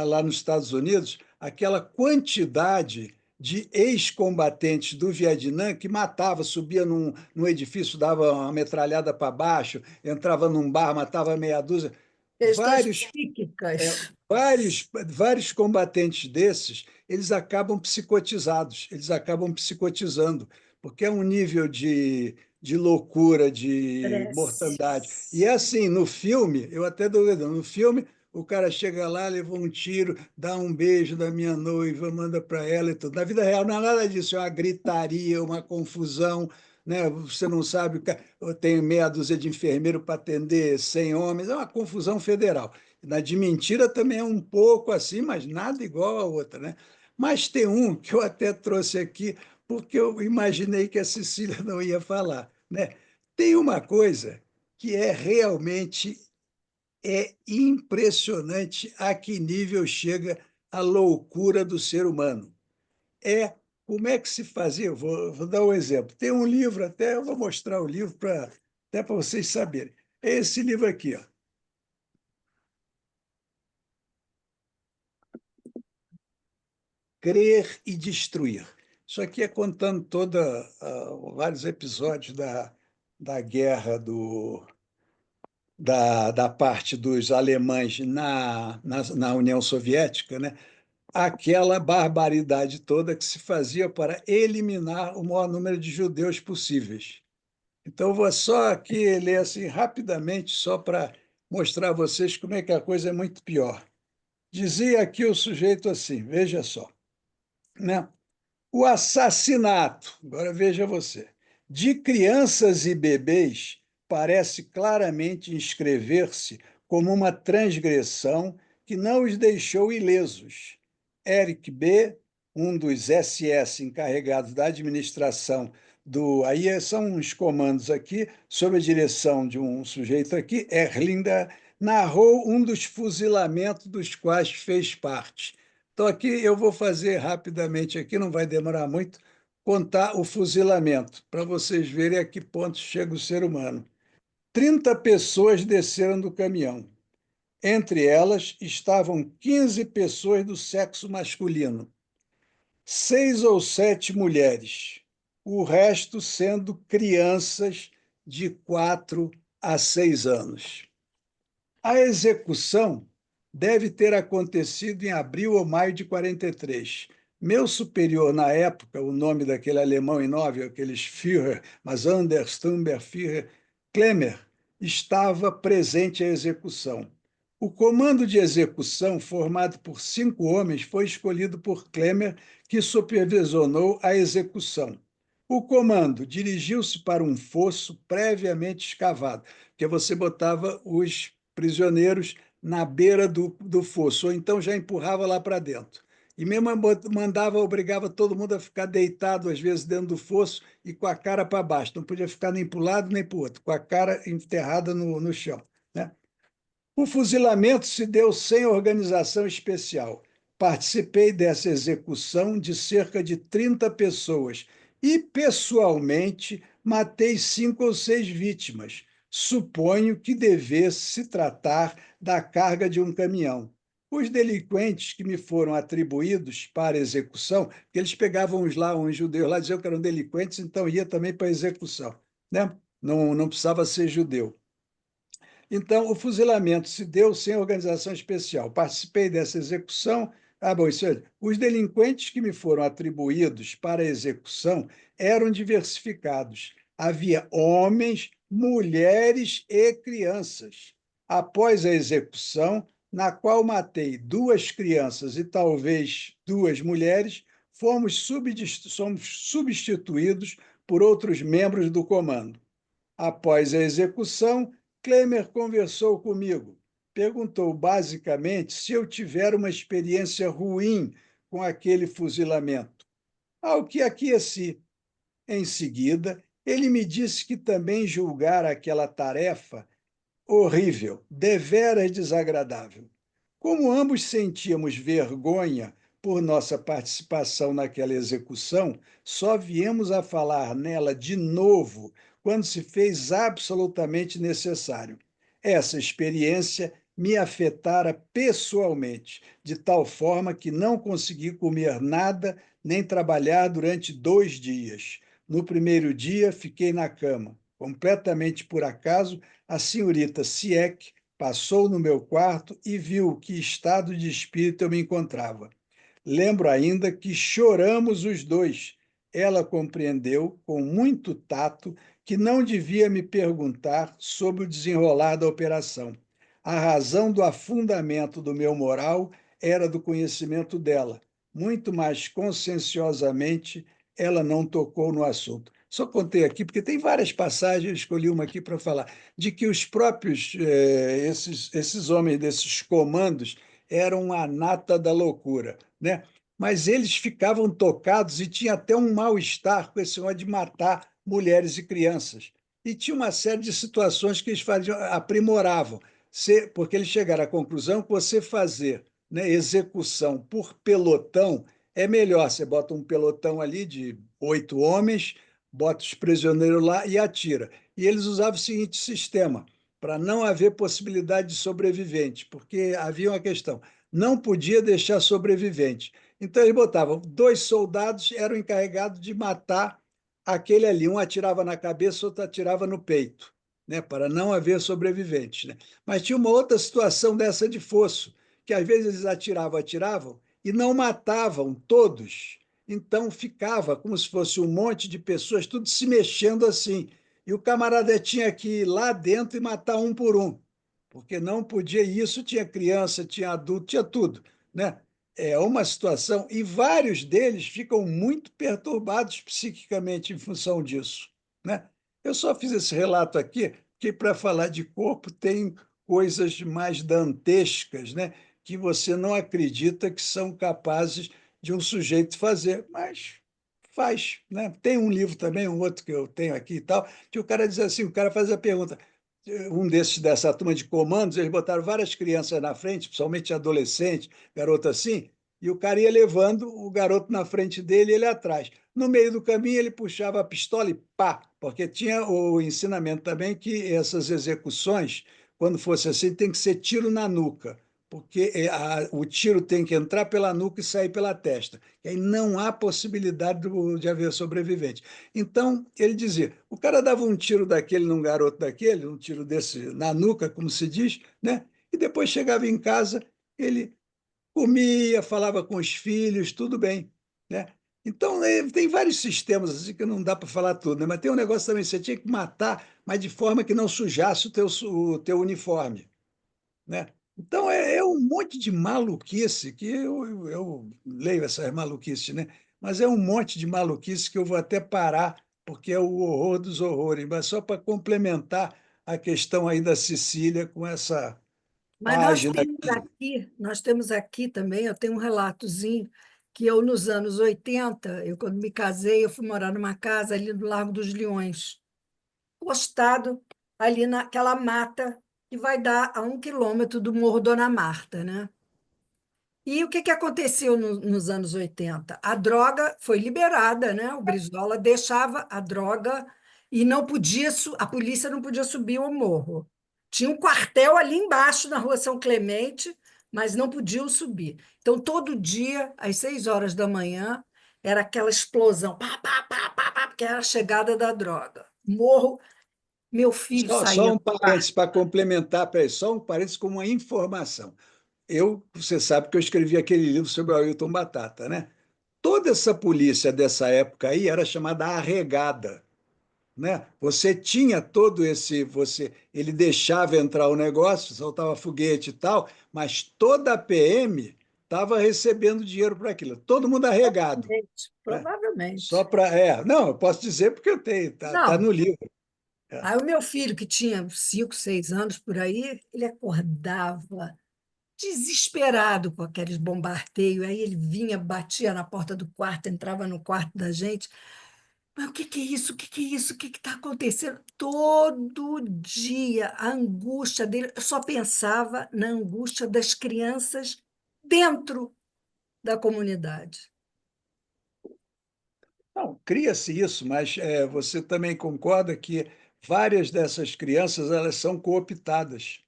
lá nos Estados Unidos, aquela quantidade de ex-combatentes do Vietnã que matava, subia num edifício, dava uma metralhada para baixo, entrava num bar, matava meia dúzia. Questões Vários psíquicas. vários combatentes desses, eles acabam psicotizados, eles acabam psicotizando, porque é um nível de loucura, de Parece. mortandade. E é assim, no filme, eu até dou no filme, o cara chega lá, levou um tiro, dá um beijo da minha noiva, manda para ela e tudo. Na vida real não é nada disso, é uma gritaria, uma confusão, né? Você não sabe, tem meia dúzia de enfermeiro para atender 100 homens, é uma confusão federal. Na de mentira também é um pouco assim, mas nada igual a outra, né? Mas tem um que eu até trouxe aqui, porque eu imaginei que a Cecília não ia falar, né? Tem uma coisa que é realmente impressionante a que nível chega a loucura do ser humano. É como é que se fazia? Vou dar um exemplo. Tem um livro, até eu vou mostrar o livro até para vocês saberem. É esse livro aqui, ó. Crer e Destruir. Isso aqui é contando vários episódios da guerra da parte dos alemães na União Soviética, né? Aquela barbaridade toda que se fazia para eliminar o maior número de judeus possíveis. Então, eu vou só aqui ler assim rapidamente, só para mostrar a vocês como é que a coisa é muito pior. Dizia aqui o sujeito assim, veja só, né? O assassinato, agora veja você, de crianças e bebês parece claramente inscrever-se como uma transgressão que não os deixou ilesos. Eric B., um dos SS encarregados da administração Aí são uns comandos aqui, sob a direção de um sujeito aqui, Erlinda, narrou um dos fuzilamentos dos quais fez parte. Então, aqui eu vou fazer rapidamente, aqui não vai demorar muito, contar o fuzilamento, para vocês verem a que ponto chega o ser humano. 30 pessoas desceram do caminhão. Entre elas estavam 15 pessoas do sexo masculino, 6 ou 7 mulheres, o resto sendo crianças de 4 a 6 anos. A execução deve ter acontecido em abril ou maio de 43. Meu superior na época, o nome daquele alemão inóvel, aqueles Führer, mas Anders Sturmbannführer Klemmer, estava presente à execução. O comando de execução, formado por 5 homens, foi escolhido por Klemmer, que supervisionou a execução. O comando dirigiu-se para um fosso previamente escavado, porque você botava os prisioneiros na beira do fosso, ou então já empurrava lá para dentro. E mesmo obrigava todo mundo a ficar deitado, às vezes, dentro do fosso e com a cara para baixo. Não podia ficar nem para um lado nem para o outro, com a cara enterrada no chão, né? O fuzilamento se deu sem organização especial. Participei dessa execução de cerca de 30 pessoas e, pessoalmente, matei 5 ou 6 vítimas. Suponho que devesse se tratar da carga de um caminhão. Os delinquentes que me foram atribuídos para execução, que eles pegavam uns judeus lá, diziam que eram delinquentes, então ia também para execução, né? Não precisava ser judeu. Então, o fuzilamento se deu sem organização especial. Participei dessa execução. Bom, isso é. Os delinquentes que me foram atribuídos para a execução eram diversificados. Havia homens, mulheres e crianças. Após a execução, na qual matei 2 crianças e talvez 2 mulheres, somos substituídos por outros membros do comando. Após a execução, Klemmer conversou comigo. perguntou basicamente se eu tiver uma experiência ruim com aquele fuzilamento, ao que aqueci. Em seguida, ele me disse que também julgara aquela tarefa horrível, deveras desagradável. Como ambos sentíamos vergonha por nossa participação naquela execução, só viemos a falar nela de novo quando se fez absolutamente necessário. Essa experiência me afetara pessoalmente, de tal forma que não consegui comer nada nem trabalhar durante 2 dias. No primeiro dia, fiquei na cama. Completamente por acaso, a senhorita Sieck passou no meu quarto e viu que estado de espírito eu me encontrava. Lembro ainda que choramos os dois. Ela compreendeu, com muito tato, que não devia me perguntar sobre o desenrolar da operação. A razão do afundamento do meu moral era do conhecimento dela. Muito mais conscienciosamente, ela não tocou no assunto. Só contei aqui, porque tem várias passagens, eu escolhi uma aqui para falar, de que os próprios, esses homens desses comandos, eram a nata da loucura, né? Mas eles ficavam tocados e tinha até um mal-estar com esse negócio de matar mulheres e crianças. E tinha uma série de situações que eles faziam, aprimoravam, porque eles chegaram à conclusão que você fazer, né, execução por pelotão é melhor. Você bota um pelotão ali de 8 homens, bota os prisioneiros lá e atira. E eles usavam o seguinte sistema: para não haver possibilidade de sobrevivente, porque havia uma questão, não podia deixar sobrevivente. Então, eles botavam 2 soldados, eram encarregados de matar aquele ali. Um atirava na cabeça, outro atirava no peito, né, para não haver sobreviventes. Né? Mas tinha uma outra situação dessa de fosso, que às vezes eles atiravam e não matavam todos. Então ficava como se fosse um monte de pessoas, tudo se mexendo assim. E o camarada tinha que ir lá dentro e matar um por um, porque não podia isso, tinha criança, tinha adulto, tinha tudo, né? É uma situação, e vários deles ficam muito perturbados psiquicamente em função disso, né? Eu só fiz esse relato aqui, porque para falar de corpo tem coisas mais dantescas, né? Que você não acredita que são capazes de um sujeito fazer, mas faz, né? Tem um livro também, um outro que eu tenho aqui e tal, que o cara diz assim, o cara faz a pergunta, um desses dessa turma de comandos, eles botaram várias crianças na frente, principalmente adolescentes, garoto assim, e o cara ia levando o garoto na frente dele e ele atrás. No meio do caminho, ele puxava a pistola e pá, porque tinha o ensinamento também que essas execuções, quando fosse assim, tem que ser tiro na nuca, porque o tiro tem que entrar pela nuca e sair pela testa. E aí não há possibilidade de haver sobrevivente. Então, ele dizia: o cara dava um tiro daquele num garoto daquele, um tiro desse na nuca, como se diz, né? E depois chegava em casa, ele comia, falava com os filhos, tudo bem, né? Então, tem vários sistemas assim que não dá para falar tudo, né? Mas tem um negócio também, você tinha que matar, mas de forma que não sujasse o teu uniforme, né? Então, é um monte de maluquice que eu leio essas maluquices, né? Mas é um monte de maluquice que eu vou até parar, porque é o horror dos horrores. Mas só para complementar a questão aí da Sicília com essa Mas página. nós temos aqui também, eu tenho um relatozinho que eu, nos anos 80, eu quando me casei, eu fui morar numa casa ali do Largo dos Leões, postado ali naquela mata que vai dar a 1 quilômetro do Morro Dona Marta, né? E o que que aconteceu nos anos 80? A droga foi liberada, né? O Brizola deixava a droga e não podia, a polícia não podia subir o morro. Tinha um quartel ali embaixo, na Rua São Clemente, mas não podiam subir. Então, todo dia, às 6 horas da manhã, era aquela explosão, pá, pá, pá, pá, pá, porque era a chegada da droga. Morro, meu filho Só saía um do quarto. parênteses para complementar, peraí, só um parênteses com uma informação. Você sabe que eu escrevi aquele livro sobre o Ailton Batata, né? Toda essa polícia dessa época aí era chamada arregada, né? Você tinha todo ele deixava entrar o negócio, soltava foguete e tal, mas toda a PM estava recebendo dinheiro para aquilo, todo mundo arregado, Provavelmente. né? Só Provavelmente. para, não, eu posso dizer porque eu tenho, tá Não, no livro. Aí o meu filho, que tinha 5, 6 anos por aí, ele acordava desesperado com aqueles bombardeios. Aí ele vinha, batia na porta do quarto, entrava no quarto da gente. Mas o que que é isso? O que que é isso? O que está acontecendo? Todo dia, a angústia dele, eu só pensava na angústia das crianças dentro da comunidade. Não, cria-se isso, mas você também concorda que várias dessas crianças elas são cooptadas,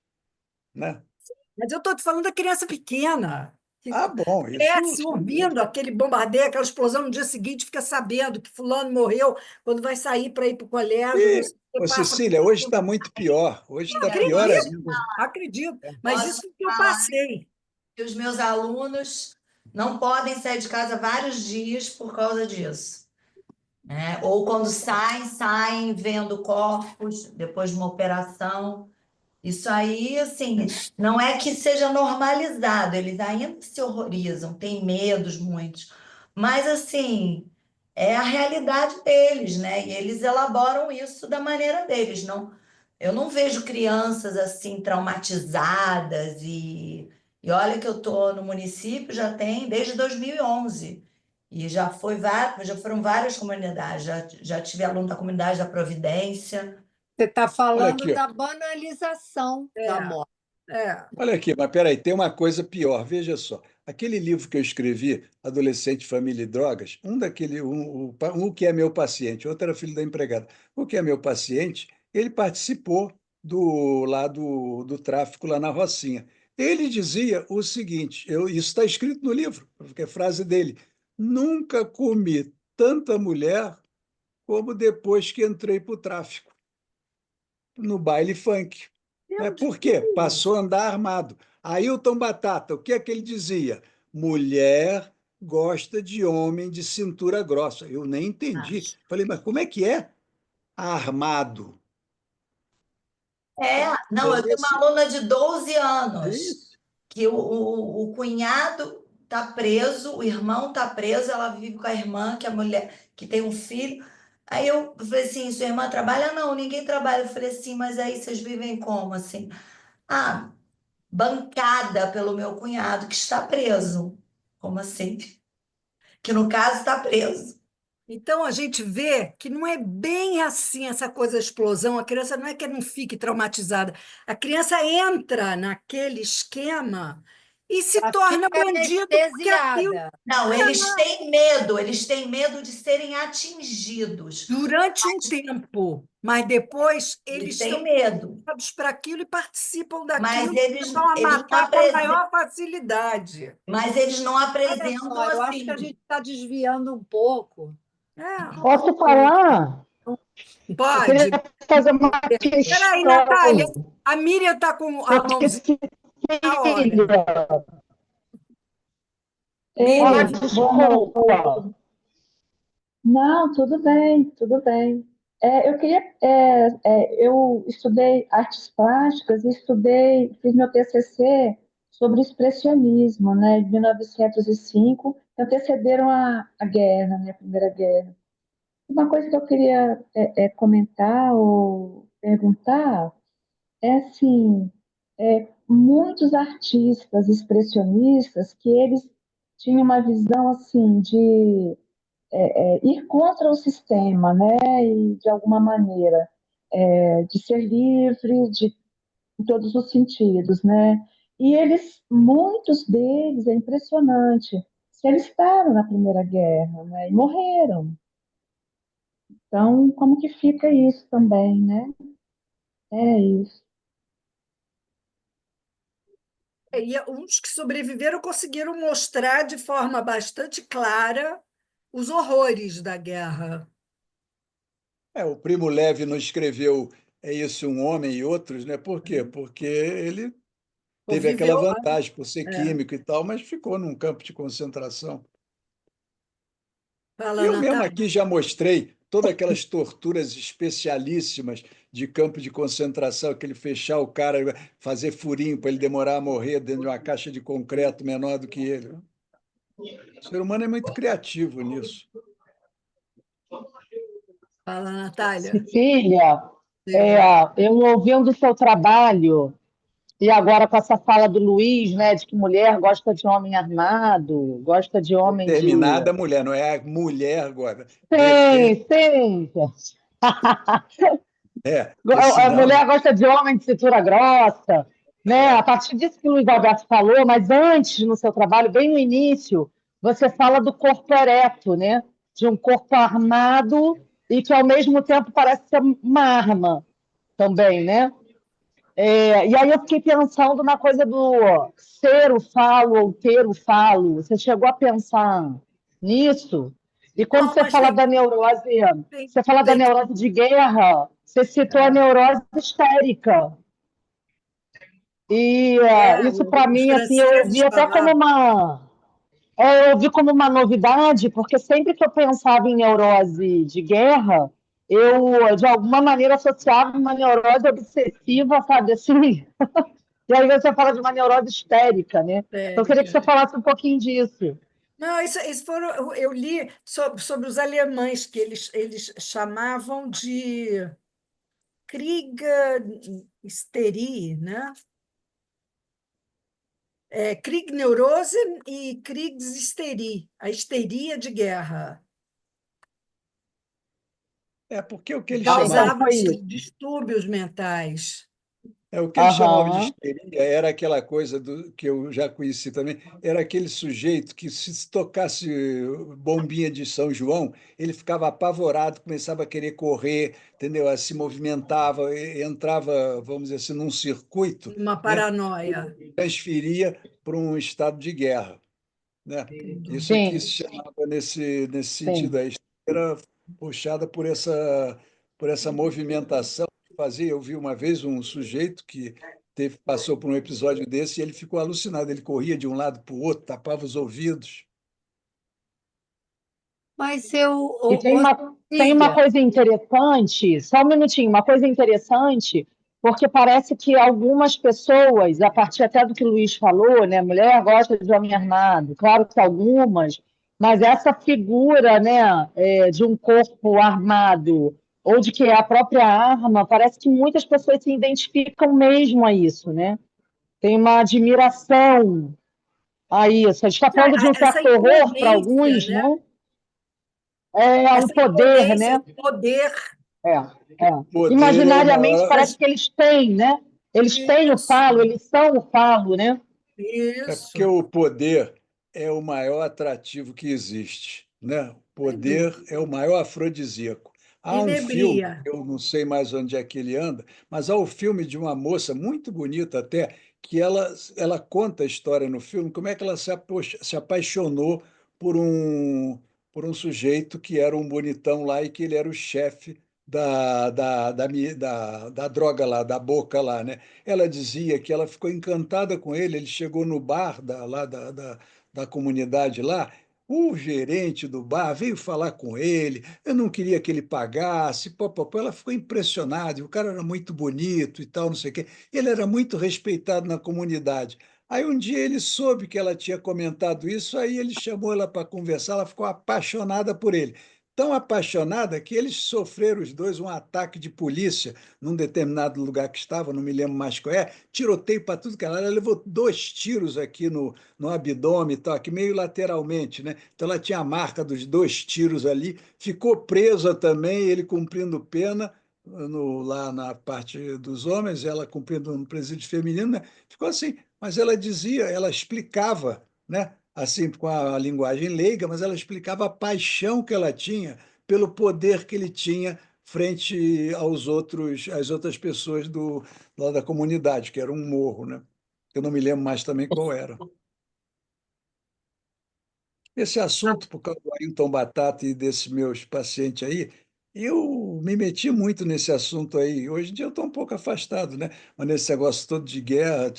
né? Mas eu estou te falando da criança pequena, que Ah, bom, isso cresce sem dúvida. ouvindo aquele bombardeio, aquela explosão, no dia seguinte fica sabendo que fulano morreu, quando vai sair para ir para o colégio, não E, sei o que, ô, passa Cecília, por hoje cima. está muito pior. Hoje está pior Acredito, ainda. acredito, mas Posso isso é o que eu falar passei. que os meus alunos não podem sair de casa vários dias por causa disso, né? Ou quando saem, saem vendo corpos depois de uma operação. Isso aí, assim, não é que seja normalizado, eles ainda se horrorizam, têm medos muitos, mas assim, é a realidade deles, né? E eles elaboram isso da maneira deles, não. Eu não vejo crianças assim traumatizadas e olha que eu tô no município já tem desde 2011 e já foram várias comunidades, já tive aluno da comunidade da Providência. Você está Olha falando aqui, ó. da banalização da É, morte. é. Olha aqui, mas peraí, tem uma coisa pior. Veja só, aquele livro que eu escrevi, Adolescente, Família e Drogas, um que é meu paciente, outro era filho da empregada. O que é meu paciente, ele participou do tráfico lá na Rocinha. Ele dizia o seguinte, isso está escrito no livro, porque é frase dele: nunca comi tanta mulher como depois que entrei para o tráfico, no baile funk. Né? Meu Por quê? Deus! Passou a andar armado. Ailton Batata, o que é que ele dizia? Mulher gosta de homem de cintura grossa. Eu nem entendi. Falei, mas como é que é? Armado. É, não, Então, eu tenho uma aluna de 12 é anos, isso. que o cunhado tá preso, o irmão tá preso, ela vive com a irmã, que é a mulher, que tem um filho. Aí eu falei assim, sua irmã trabalha? Não, ninguém trabalha. Eu falei assim, mas aí vocês vivem como assim? Ah, bancada pelo meu cunhado, que está preso. Como assim? Que no caso está preso. Então a gente vê que não é bem assim essa coisa da explosão. A criança não é que não fique traumatizada. A criança entra naquele esquema e se Ela torna fica bandido porque aquilo, anestesiada. Não, eles têm medo de serem atingidos. durante um tempo, mas depois eles Eles têm estão medo. preparados para aquilo e participam Mas daquilo e eles, vão a eles não matar com a apresentam, maior facilidade. mas eles não Olha apresentam só, eu acho que a assim. gente está desviando um pouco. É, Posso falar? Eu queria pode. fazer uma Peraí, questão, Natália, a Miriam está com a porque, mãozinha na hora. Cecília, Miriam, desculpa. Não, tudo bem, tudo bem. Eu estudei artes plásticas e fiz meu TCC sobre expressionismo, né, de 1905, que antecederam a guerra, né, a Primeira Guerra. Uma coisa que eu queria comentar ou perguntar é assim, muitos artistas expressionistas que eles tinham uma visão assim de ir contra o sistema, né? E de alguma maneira de ser livre em todos os sentidos, né? E muitos deles, é impressionante, se alistaram na Primeira Guerra, né? E morreram. Então, como que fica isso também, né? É isso. e uns que sobreviveram conseguiram mostrar de forma bastante clara os horrores da guerra. O Primo Levi não escreveu É Isso um Homem e Outros, né? Por quê? Porque ele teve aquela Conviveu. vantagem por ser É. químico e tal, mas ficou num campo de concentração. Fala, Eu mesmo Natália. aqui já mostrei todas aquelas torturas especialíssimas de campo de concentração, aquele fechar o cara, fazer furinho para ele demorar a morrer dentro de uma caixa de concreto menor do que ele. O ser humano é muito criativo nisso. Fala, Natália. Cecília, É, eu ouvindo o seu trabalho, e agora com essa fala do Luiz, né, de que mulher gosta de homem armado, gosta de homem de. Determinada mulher, não é a mulher agora. Sim, sim. Porque A senão. mulher gosta de homem de cintura grossa, né? A partir disso que o Luiz Alberto falou, mas antes, no seu trabalho, bem no início, você fala do corpo ereto, né? De um corpo armado e que, ao mesmo tempo, parece ser uma arma também, né? E aí eu fiquei pensando na coisa do ser o falo ou ter o falo. Você chegou a pensar nisso? E quando Não, você mas fala da neurose, tem, você fala da tem que. neurose de guerra, você citou a neurose histérica. E isso para Os mim, assim, franceses falavam. eu vi como uma novidade, porque sempre que eu pensava em neurose de guerra, eu de alguma maneira associava uma neurose obsessiva, sabe, assim. E aí você fala de uma neurose histérica, né? Então, eu queria que você Histérica. falasse um pouquinho disso. Não, isso foram, eu li sobre os alemães, que eles chamavam de Kriegshysterie, né? Kriegneurose e Kriegshysterie, a histeria de guerra. É porque o que eles Ah, então chamavam Causavam foi isso. distúrbios mentais. o que eles chamavam de Aham. histeria era aquela coisa que eu já conheci também, era aquele sujeito que se tocasse bombinha de São João, ele ficava apavorado, começava a querer correr, entendeu? Se movimentava, entrava, vamos dizer assim, num circuito, Uma né? paranoia. Transferia para um estado de guerra, né? Entendi. Isso aqui se Sim, chamava nesse sentido, sim. a esteira puxada por essa movimentação que fazia. Eu vi uma vez um sujeito que passou por um episódio desse e ele ficou alucinado. Ele corria de um lado para o outro, tapava os ouvidos. Mas E tem uma Cília, coisa interessante, só um minutinho, uma coisa interessante, porque parece que algumas pessoas, a partir até do que o Luiz falou, né, mulher gosta de homem armado, claro que algumas, mas essa figura, né, de um corpo armado, ou de que é a própria arma, parece que muitas pessoas se identificam mesmo a isso, né? Tem uma admiração a isso. A gente está falando de um Essa certo horror para imponência, alguns, né? né? É um Essa poder, imponência, né? esse poder. É, é. Poder é o Imaginariamente maior. parece que eles têm, né? Eles têm o Isso, falo, eles são o falo, né? É porque isso, o poder é o maior atrativo que existe, né? O sem poder dúvida. é o maior afrodisíaco. Há um filme, Inebria. eu não sei mais onde é que ele anda, mas há o filme de uma moça muito bonita até, que ela conta a história no filme, como é que ela se apaixonou por um sujeito que era um bonitão lá e que ele era o chefe da droga lá, da boca lá, né? Ela dizia que ela ficou encantada com ele. Ele chegou no bar da comunidade lá. O gerente do bar veio falar com ele. Eu não queria que ele pagasse. Pô, pô, pô. Ela ficou impressionada. E o cara era muito bonito e tal, não sei o quê. Ele era muito respeitado na comunidade. Aí um dia ele soube que ela tinha comentado isso, aí ele chamou ela para conversar, ela ficou apaixonada por ele. Tão apaixonada que eles sofreram os dois um ataque de polícia num determinado lugar que estava, não me lembro mais qual é, tiroteio para tudo que ela levou 2 tiros aqui no abdômen, e tal, aqui meio lateralmente, né? Então ela tinha a marca dos 2 tiros ali, ficou presa também, ele cumprindo pena lá na parte dos homens, ela cumprindo no presídio feminino, né? Ficou assim, mas ela dizia, ela explicava, né? Assim, com a linguagem leiga, mas ela explicava a paixão que ela tinha pelo poder que ele tinha frente às outras pessoas lá da comunidade, que era um morro, né? Eu não me lembro mais também qual era. Esse assunto, por causa do Ailton Batata e desses meus pacientes aí, eu me meti muito nesse assunto aí. Hoje em dia eu estou um pouco afastado, né? Mas nesse negócio todo de guerra,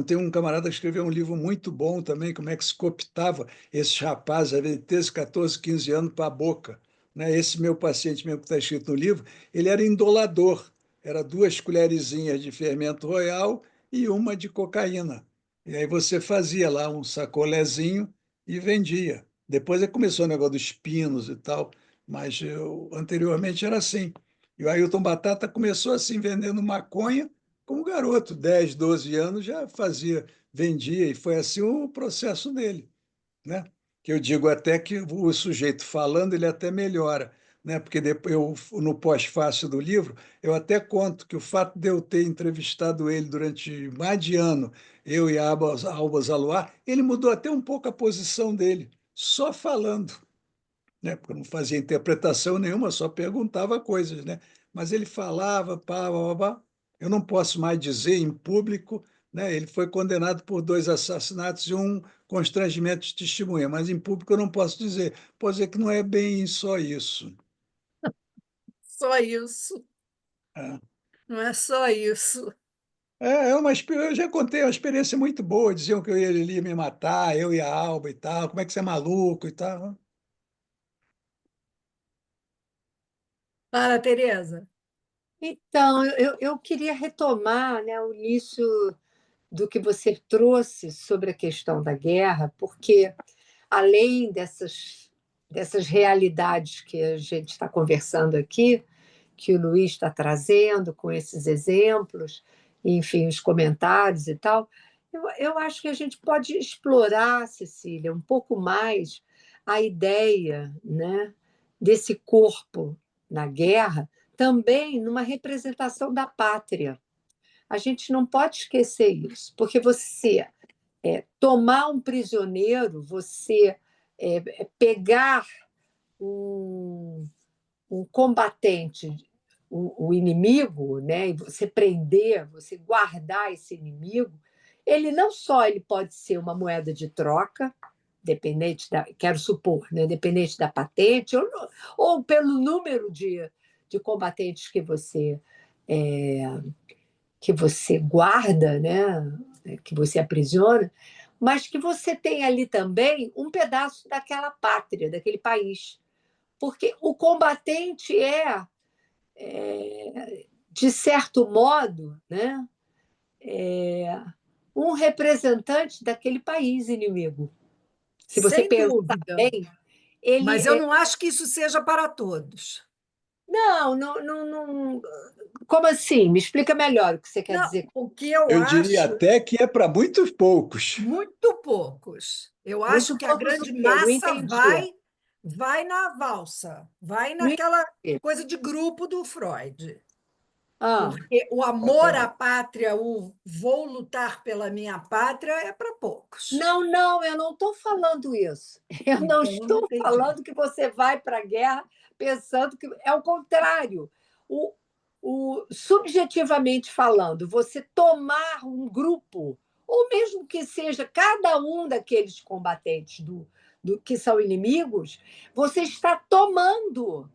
tem um camarada que escreveu um livro muito bom também, como é que se cooptava esses rapazes, às vezes, 13, 14, 15 anos para a boca. Né? Esse meu paciente mesmo que está escrito no livro, ele era indolador. Era 2 colherzinhas de fermento royal e uma de cocaína. E aí você fazia lá um sacolézinho e vendia. Depois começou o negócio dos pinos e tal, mas anteriormente era assim. E o Ailton Batata começou assim, vendendo maconha como garoto, 10, 12 anos, já fazia, vendia, e foi assim o processo dele, né? Que eu digo até que o sujeito falando, ele até melhora, né? Porque depois no pós-fácil do livro, eu até conto que o fato de eu ter entrevistado ele durante mais de ano, eu e a Alba Zaluar, ele mudou até um pouco a posição dele, só falando, né? Porque eu não fazia interpretação nenhuma, só perguntava coisas, né? Mas ele falava, pá, pá, pá, pá. Eu não posso mais dizer em público, né? Ele foi condenado por 2 assassinatos e um constrangimento de testemunha, mas em público eu não posso dizer. Posso dizer que não é bem só isso. Só isso, É, não é só isso. eu já contei uma experiência muito boa, diziam que ele ia me matar, eu e a Alba e tal, como é que você é maluco e tal. Fala, Tereza. Então, eu queria retomar, né, o início do que você trouxe sobre a questão da guerra, porque além dessas realidades que a gente está conversando aqui, que o Luiz está trazendo com esses exemplos, enfim, os comentários e tal, eu acho que a gente pode explorar, Cecília, um pouco mais a ideia, né, desse corpo na guerra, também numa representação da pátria. A gente não pode esquecer isso, porque você tomar um prisioneiro, você pegar um, um combatente, o inimigo, né, e você prender, você guardar esse inimigo, ele não só ele pode ser uma moeda de troca, dependente da, quero supor, né, dependente da patente, ou pelo número de combatentes é, que você guarda, né, que você aprisiona, mas que você tem ali também um pedaço daquela pátria, daquele país. Porque o combatente de certo modo, né, um representante daquele país inimigo. Se você Sem pensar dúvida. bem, ele Mas eu não acho que isso seja para todos. não, não, não, não. Como assim? Me explica melhor o que você quer Não, dizer. o que eu Eu diria acho, até que é para muitos poucos. muito poucos. Eu acho Muito que a poucos o grande quê? Não massa entendi. vai na valsa, vai Não naquela entendi. coisa de grupo do Freud. Ah, Porque o amor à pátria, o vou lutar pela minha pátria, é para poucos. não, não, eu não estou falando isso. Eu não Então, eu não estou entendi. falando que você vai para a guerra pensando que é o contrário. O, subjetivamente falando, você tomar um grupo, ou mesmo que seja cada um daqueles combatentes que são inimigos, você está tomando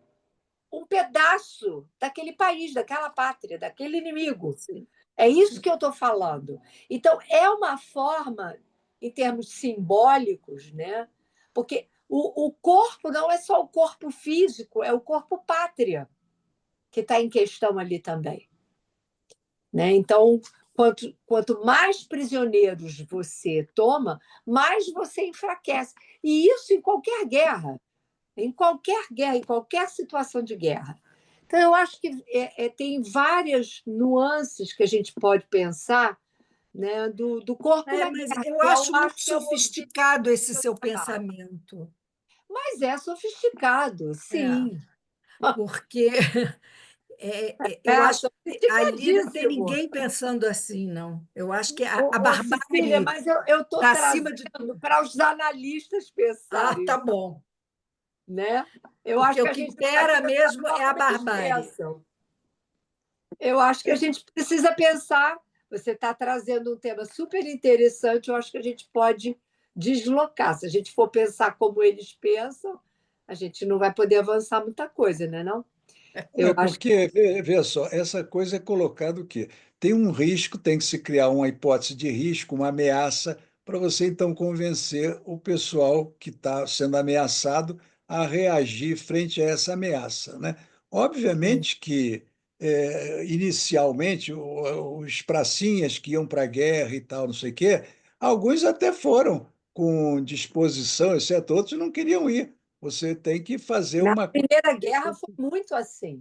um pedaço daquele país, daquela pátria, daquele inimigo. Sim. É isso que eu estou falando. Então, é uma forma, em termos simbólicos, né? Porque o corpo não é só o corpo físico, é o corpo pátria que está em questão ali também. Né? Então, quanto mais prisioneiros você toma, mais você enfraquece. E isso em qualquer situação de guerra. Então, eu acho que tem várias nuances que a gente pode pensar, né, do corpo na Mas guerra, eu que eu acho muito acho que é o objetivo sofisticado esse do seu trabalho. pensamento. Mas é sofisticado, É, sim. porque eu acho que ali não tem Sofisticadíssimo. ninguém pensando assim, não. Eu acho que a Cecília, barbárie mas eu estou está acima de trazendo tudo. para os analistas Ah, pensarem, tá bom. né? Eu Porque acho que o a que gente não vai impera pensar mesmo é só a como eles barbárie. pensam. Eu acho que a gente precisa pensar. Você está trazendo um tema super interessante, eu acho que a gente pode deslocar. Se a gente for pensar como eles pensam, a gente não vai poder avançar muita coisa, né, não? É Eu acho que porque, vê só, essa coisa é colocada o quê? Tem um risco, tem que se criar uma hipótese de risco, uma ameaça, para você então convencer o pessoal que está sendo ameaçado a reagir frente a essa ameaça, né? Sim. Obviamente que, inicialmente, os pracinhas que iam para a guerra e tal, não sei o quê, alguns até foram com disposição, exceto outros não queriam ir. Você tem que fazer na uma coisa. Primeira Guerra foi muito assim.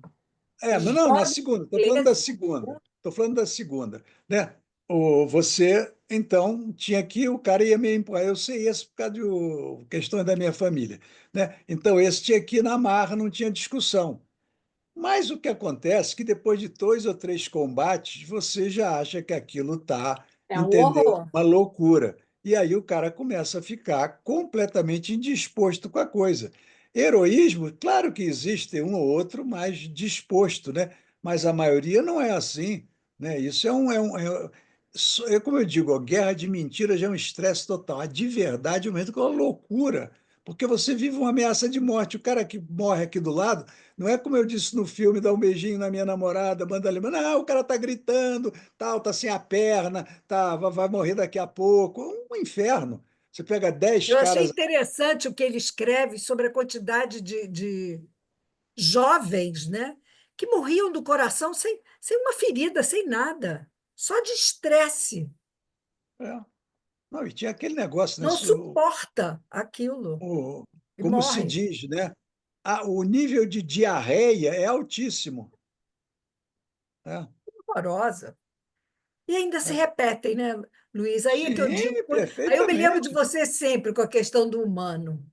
Mas Os não, na homens segunda, estou falando da ingleses, segunda. Estou falando da segunda, né? Você, então, tinha que, o cara ia me empurrar. Eu sei esse por causa de questões da minha família, né? Então, esse tinha que ir na marra, não tinha discussão. Mas o que acontece é que depois de 2 ou 3 combates, você já acha que aquilo está, é um entendeu? horror. Uma loucura. E aí o cara começa a ficar completamente indisposto com a coisa. Heroísmo, claro que existe um ou outro mais disposto, né? Mas a maioria não é assim, né? Isso como eu digo, a guerra de mentiras já é um estresse total. A de verdade, é uma loucura, porque você vive uma ameaça de morte. O cara que morre aqui do lado não é como eu disse no filme, dá um beijinho na minha namorada, manda ali, não, o cara tá gritando, tal, tá sem a perna, tá, vai morrer daqui a pouco. Um inferno. Você pega 10 Eu achei caras. interessante o que ele escreve sobre a quantidade de jovens, né, que morriam do coração sem uma ferida, sem nada, só de estresse. É, não, e tinha aquele negócio, né? Não suporta aquilo O- e como se morre. diz, né? O nível de diarreia é altíssimo. Né? Horrorosa. E ainda se É. repetem, né, Luiz? Aí é que eu digo, Sim, aí eu me lembro de perfeitamente. você sempre com a questão do humano.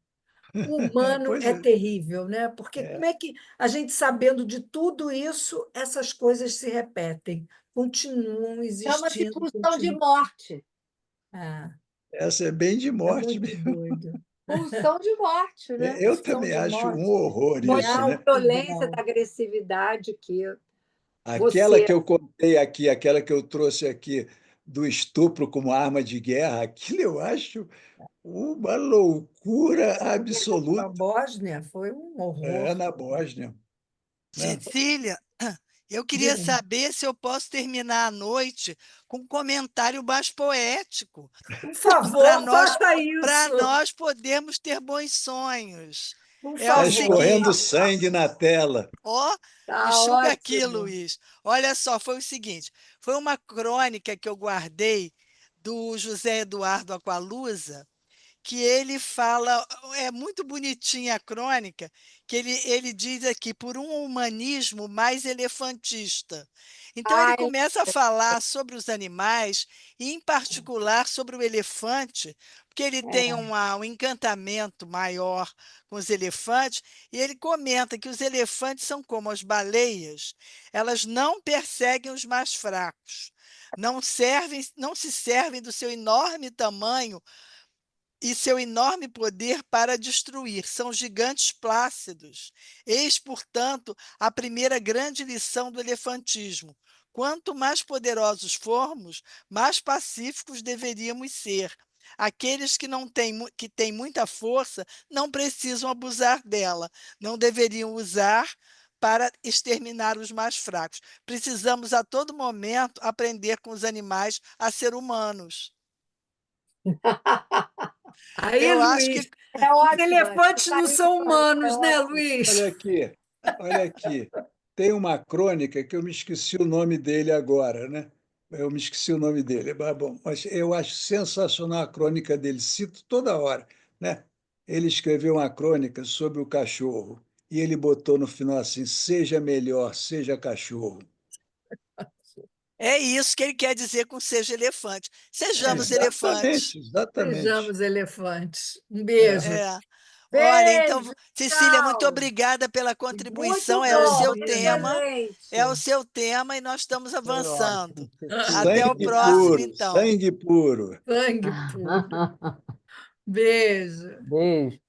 O humano Pois é é. terrível, né? Porque como É. é que a gente, sabendo de tudo isso, essas coisas se repetem, continuam Chama-se existindo, pulsão de continuam. morte. Ah, Essa é bem de é morte muito mesmo. doido. Pulsão de morte, né? Eu Pulsão também de acho um morte. horror Foi isso, da né? Muito violência, da bom. agressividade que Aquela você. que eu contei aqui, aquela que eu trouxe aqui do estupro como arma de guerra, aquilo eu acho uma loucura Na absoluta. Bósnia foi um horror. Na Bósnia, né? Cecília, eu queria Diga, saber se eu posso terminar a noite com um comentário mais poético, por para favor, nós, faça para isso. nós podermos ter bons sonhos. Por É o Está favor. escorrendo seguinte, sangue na tela. ó, Tá enxuga aqui, ótimo. Luiz. Olha só, foi o seguinte: foi uma crônica que eu guardei do José Eduardo Aqualusa, que ele fala, é muito bonitinha a crônica, que ele diz aqui, por um humanismo mais elefantista. Então, ele Ai, começa a falar sobre os animais, e em particular sobre o elefante, porque ele tem é. um encantamento maior com os elefantes, e ele comenta que os elefantes são como as baleias, elas não perseguem os mais fracos, não se servem do seu enorme tamanho e seu enorme poder para destruir. São gigantes plácidos. Eis, portanto, a primeira grande lição do elefantismo. Quanto mais poderosos formos, mais pacíficos deveríamos ser. Aqueles que não têm, que têm muita força não precisam abusar dela, não deveriam usar para exterminar os mais fracos. Precisamos a todo momento aprender com os animais a ser humanos. Aí, Eu acho que Luiz, É os ótimo. elefantes Essa não aí, são é humanos, né, ótimo. Luiz? Olha aqui, olha aqui. Tem uma crônica que eu me esqueci o nome dele agora, né? Eu me esqueci o nome dele. Mas, bom, mas eu acho sensacional a crônica dele, cito toda hora, né? Ele escreveu uma crônica sobre o cachorro e ele botou no final assim: seja melhor, seja cachorro. é isso que ele quer dizer com seja elefante. Sejamos elefantes. Exatamente, exatamente. Sejamos elefantes. Um É. beijo. É. Olha, então, Beijo, Cecília, muito tchau. obrigada pela contribuição. Muito É o bom, seu Imagina. tema, excelente. é o seu tema e nós estamos Foi ótimo, avançando. Cecília. Até o Sangue próximo, puro, Obrigada. então. sangue puro. Sangue puro. Beijo. Beijo.